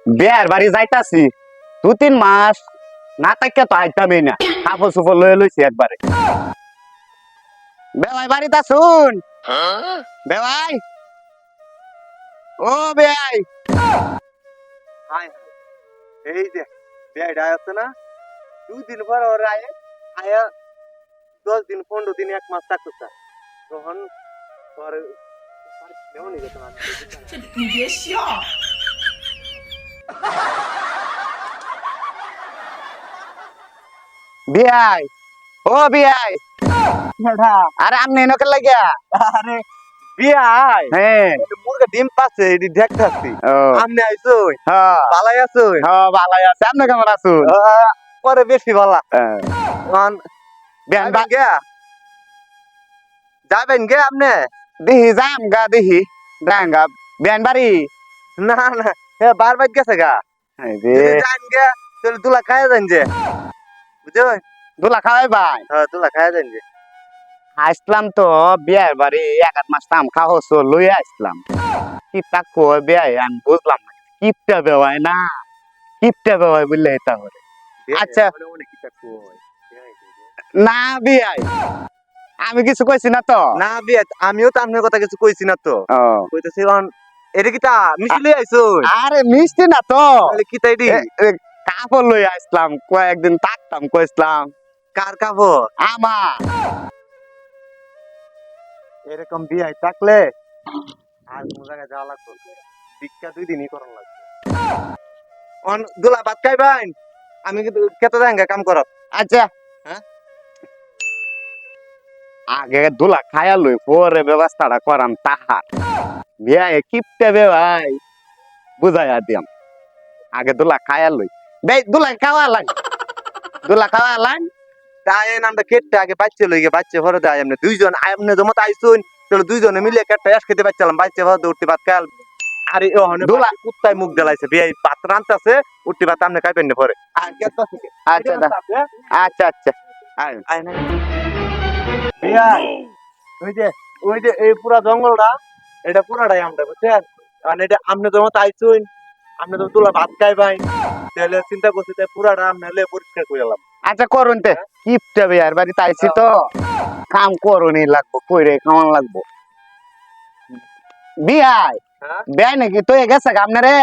বিয়ার বাড়ি যাইতাছি 2-3 মাস না তাকে তো আইতামই না কাপড় চোপড় লয়ে লইছি একবারে বেওয়াই বাড়িতে শুন বেওয়াই ও বেয়াই হাই এই যে বেড়া আছে না 2 দিন পর ওর আয়ে আয়া 10 দিন 15 দিন 1 মাস থাকতো স্যার তখন পরে নেও নি যেত না 你别笑。বিয়াই ও বিয়াই আরে আমনে নকে লাগিয়া আরে বিয়াই হ্যাঁ মুরগা ডিম পাচ্ছে এডি দেখতাছি ও আমনে আইছই হ্যাঁ পালাই আছই হ্যাঁ ভালো আছে আপনি কেমন আছেন পরে বেশি ভালো অন বিয়ান যাবেন গে যাবেন গে আপনি দিহি যাম গা দিহি ডাঙ্গা বিয়ান বাড়ি না না হে বারবার গেছে গা রে যদি যান গে তাহলে দুলা খায় যান যে বুঝছেন দুলা খাওয়াই ভাই হ্যাঁ দুলা খায় যান যে আসলাম তো বিয়ার বাড়ি 1-8 মাস তাম খাওয়া লইয়া আসলাম কি তাকো বিয়াই আমি বুঝলাম না কিপটা বেওয়াই না কিপটা বেওয়াই বললে এটা করে আচ্ছা অনেক কিছু কই না বিয়াই আমি কিছু কইছি না তো না বিয়ে আমিও তো আপনার কথা কিছু কইছি না তো ও কইতেছি অন এটা কি তা মিশিলে আইছো আরে মিষ্টি না তো তাহলে কি তাই দি কাপড় লইয়া আসলাম কয়েকদিন থাকতাম কইছিলাম কার কাপড় আমা এরকম বিয়ে থাকলে আর কোন জায়গায় যাওয়া লাগতো শিক্ষা 2 দিনই করার লাগবে অন দুলা ভাত খাইবেন আমি কিন্তু কেতে যাঙ্গা কাম করত আচ্ছা হ্যাঁ? আগে দুলা খায়া লই পরে ব্যবস্থাটা করাম তাহার বিয়া কিপটা বে ভাই বুঝাইয়া দিয়াম আগে দুলা খায়া লই বেই দুলা খাওয়া লাগ দুলা খাওয়া লাগ তাই নামটা কেটে আগে বাচ্চা লইগে বাচ্চা ভরে দেয় এমনি দুইজন এমনি জমত আইছুন তাহলে দুইজনে মিলে একটা এস খেতে পারছিলাম বাচ্চা ভরে উঠতে ভাত খাল আরে ও হনে দুলা কুত্তায় মুখ জ্বালাইছে বিয়ে ভাত রান্তাছে উঠতে ভাত আপনি খাইবেন না পরে আর কেতা থেকে আচ্ছা আচ্ছা আচ্ছা আয় আয় না বিয়া ওই যে এই পুরা জঙ্গলটা এটা পুরাটাই আমরা বুঝছেন কারণ এটা আপনি জমত আইছুন আপনি তো তুলা ভাত খাইবাই তাহলে চিন্তা করছি তাই পুরাটা আপনি লে পরিষ্কার করে এলাম আচ্ছা করুন তে কিপটা বে আর বাড়িতে আইছি তো কাম করুনই লাগবো কইরে খাওয়ান লাগবো বিয়াই হ্যাঁ বিয়াই নাকি তুই গেছে আপনারে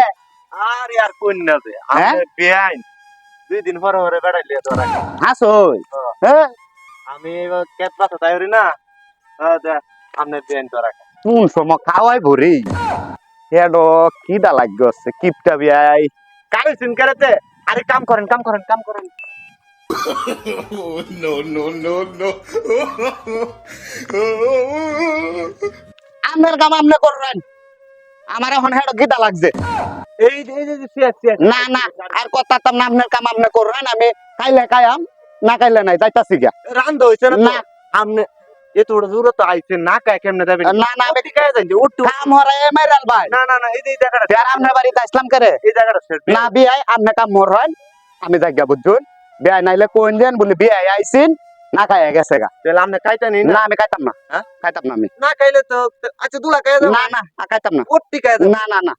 আরে আর কোন না যে হ্যাঁ? আপনি বেআইন 2 দিন পরে পরে বেড়াইলে ধরা হাসোই হ্যাঁ আমি এবার কেত পাতা তাইরি না দে আপনি বেআইন ধরা কোন সময় খাওয়াই ভরি হেডো কিডা লাগছে কিপটা বিয়াই কারে সিন করতে আরে কাম করেন কাম করেন কাম করেন no, no, no, no. আপনার কাম আপনি করবেন আমার এখন হেডো কিডা লাগছে এই যে সিয়াস সিয়াস না না আর কথা তো না আপনার কাম আপনি করবেন আমি খাইলে খাইয়াম না খাইলে নাই যাইতাছি গিয়া রান্দ হইছে না না। আপনি এত বড় দূর তো আইছে না কায় কেমনে যাবেন না না আমি ঠিক আছে যে উঠতে কাম হরে মেরাল ভাই না না না এই যে এই জায়গাটা আর আপনার বাড়িতে আসলাম করে এই জায়গাটা সেট না বিয়াই আপনি কাম মোর হয় আমি জায়গা বুঝুন বিয়াই নাইলে কোন দেন বলি বিয়াই আইছিন না খাইয়া গেছে গা তাহলে আপনি খাইতে নি না আমি খাইতাম না হ্যাঁ? খাইতাম না আমি না খাইলে তো আচ্ছা দুলা খাই দাও না না খাইতাম না উঠতে খাই দাও না না না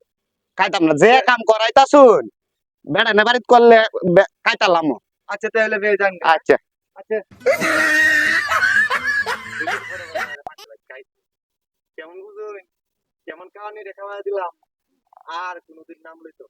খাইতাম না যে কাম করাইতা শুন বেড়া না বাড়িতে করলে খাইতালাম আচ্ছা তাহলে বে যান আচ্ছা আচ্ছা কেমন বুঝুন কেমন কাহানি রেখা দিলাম আর কোনদিন নাম লইতো